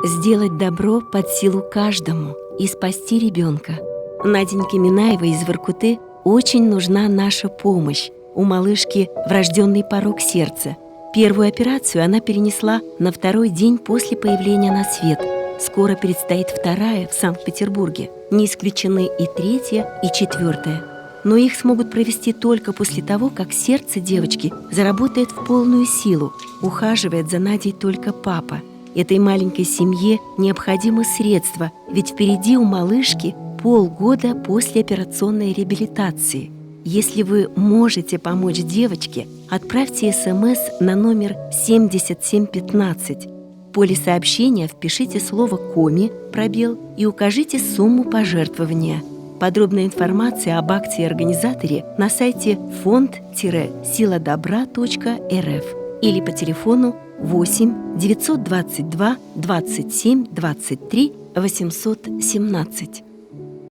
Сделать добро под силу каждому и спасти ребенка. Наденьке Минаевой из Воркуты очень нужна наша помощь. У малышки врожденный порок сердца. Первую операцию она перенесла на второй день после появления на свет. Скоро предстоит вторая в Санкт-Петербурге. Не исключены и третья, и четвертая. Но их смогут провести только после того, как сердце девочки заработает в полную силу. Ухаживает за Надей только папа. Этой маленькой семье необходимы средства, ведь впереди у малышки полгода после операционной реабилитации. Если вы можете помочь девочке, отправьте СМС на номер 7715. В поле сообщения впишите слово «Коми», пробел и укажите сумму пожертвования. Подробная информация об акции и организаторе на сайте fond-siladobra.rf или по телефону 8 922 27 23 817.